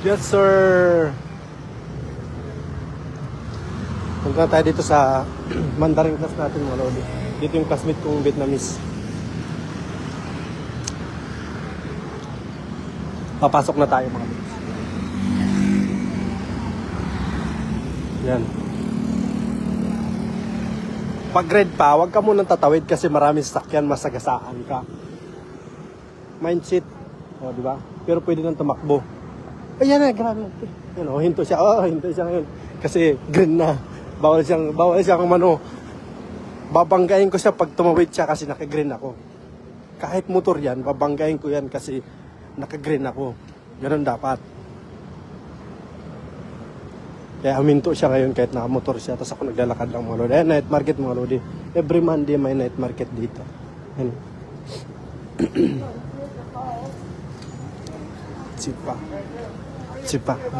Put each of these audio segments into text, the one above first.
Yes, sir. Punta tayo dito sa Mandarin class natin, mga lodi. Dito yung classmate kong Vietnamese. Papasok na tayo, mga lodi. Yan. Pag grade pa, huwag ka munang tatawid kasi maraming sasakyan, masagasaan ka. Mindset. O, di ba? Pero pwede nang tumakbo. Ayan na, grabe. Yan o, hinto siya. Hinto siya ngayon. Kasi green na. Bawal siyang babanggain ko siya pag tumawid siya kasi naka-green ako. Kahit motor yan, babanggain ko yan kasi naka-green ako. Ganun dapat. Kaya huminto siya ngayon kahit naka-motor siya. Tapos ako naglalakad lang, mga lodi. Ayan, night market, mga lodi. Every Monday may night market dito. Ayan. Tsipa.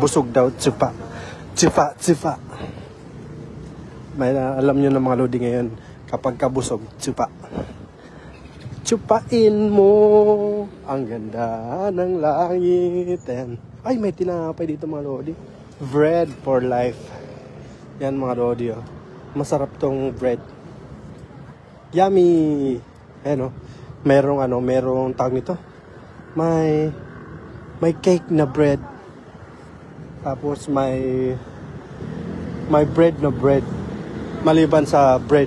Busog daw, tsipa. May alam nyo na, mga lodi, ngayon, kapag kabusog, tsipa. Tsupain mo ang ganda ng langit. Ayan. Ay, may tinapay dito, mga lodi. Bread for life. Yan, mga lodi, oh. Masarap tong bread. Yummy. Ayan, oh. Merong tawag nito. May cake na bread. Tapos may bread na bread. Maliban sa bread.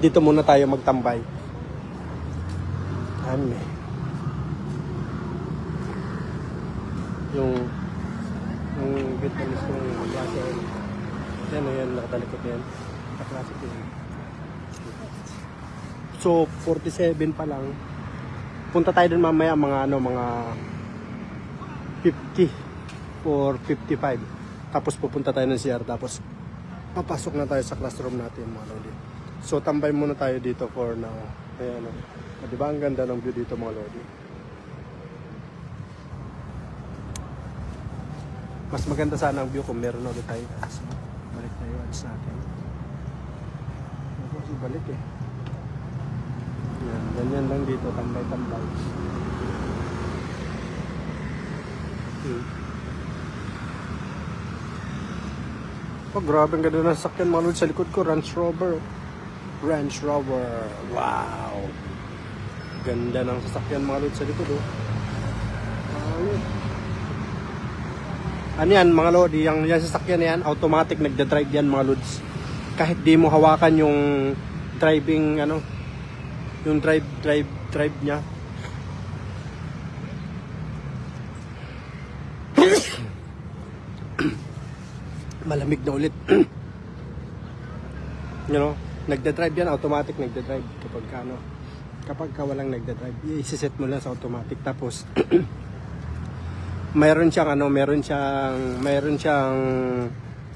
Dito muna tayo magtambay. Ano eh. Yung Vietnamese yung klase. Yan, nakatalikot yan. Kaklase ko yan. So, 47 pa lang. Punta tayo dun mamaya mga 50 or 55. Tapos pupunta tayo ng CR. Tapos papasok na tayo sa classroom natin, mga lodi. So, tambay muna tayo dito for now. Ayan, diba ang ganda ng view dito, mga lodi? Mas maganda sana ang view kung meron ulit tayo. So, balik tayo ads natin. Kasi balik eh. Yan, ganyan lang dito, tambay-tambay. Oh, grabe ang ganda ng sakyan, mga lodi. Sa likod ko, Range Rover. Wow! Ganda ng sasakyan, mga lodi, sa likod, oh. Ano yan, mga lodi? Yung sasakyan na yan, automatic nagda-drive yan, mga lods. Kahit di mo hawakan yung driving, yung drive niya. Malamig na ulit. Nagda-drive yan, automatic nagda-drive kapag walang nagda-drive, i-set mo lang sa automatic. Tapos mayroon siyang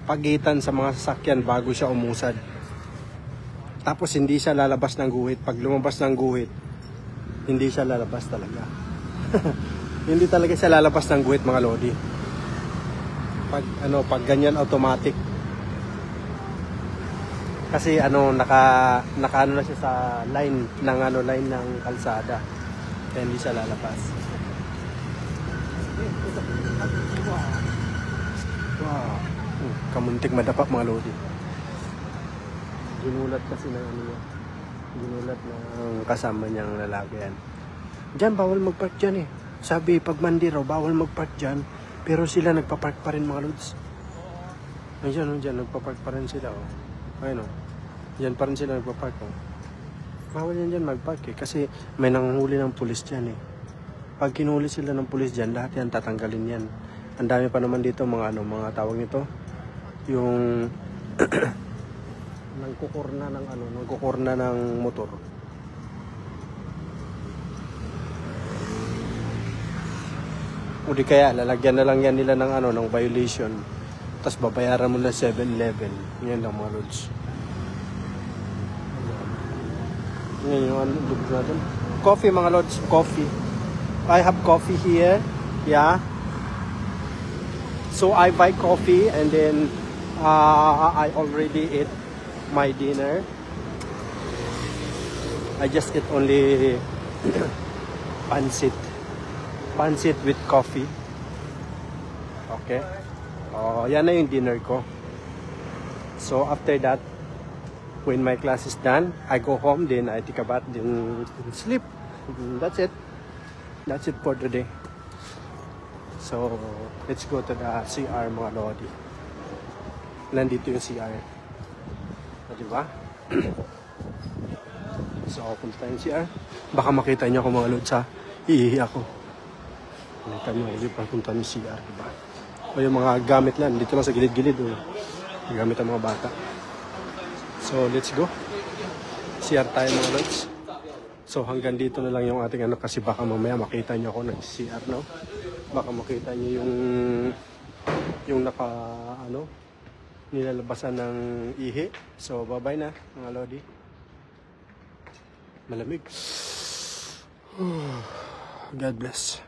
pagitan sa mga sasakyan bago siya umusad. Tapos hindi siya lalabas ng guhit. Pag lumabas ng guhit, hindi siya lalabas talaga. Hindi talaga siya lalabas ng guhit, mga lodi. Pag ganyan automatic. Kasi naka na siya sa line ng kalsada. Kaya hindi siya lalabas. Wow. Kamuntik madapa, mga lodi. Ginulat kasi ginulat ng kasama niyang lalaki yan. Diyan, bawal magpark dyan eh. Sabi, pag Monday raw, bawal magpark dyan. Pero sila nagpapark pa rin, mga lods. Diyan, nagpapark pa rin sila. Oh. Ayun, oh. Diyan pa rin sila nagpapark. Oh. Bawal yan dyan magpark eh. Kasi may nanghuli ng pulis dyan eh. Pag kinuli sila ng pulis dyan, lahat yan tatanggalin yan. Ang dami pa naman dito mga tawag nito. Yung nangkukurna ng motor. O di kaya lalagyan na lang yan nila ng violation. Tapos babayaran mo na 7-11. Yan lang, mga lods. Yan yung look natin. Coffee, mga lods, coffee. I have coffee here. Yeah. So I buy coffee and then I already ate my dinner. I just eat only pancit. Pancit with coffee. Okay. Oh, yan na yung dinner ko. So after that, when my class is done, I go home, then I take a bath, then sleep. That's it. That's it for today. So, let's go to the CR mga lodi. Nandito yung CR. Diba? So, punta tayong CR. Baka makita niyo ako mga lods ha. Iihi ako. Nakita niyo ulit pagpunta ng CR. Diba? O yung mga gamit lang. Dito lang sa gilid-gilid. Gamit ang mga bata. So, let's go. CR tayo mga lods. So, hanggang dito na lang yung ating ano kasi baka mamaya makita niyo ako nag-CR, no? Baka makita niyo yung naka, ano, nilalabasan ng ihi. So, bye-bye na, mga lodi. Malamig. God bless.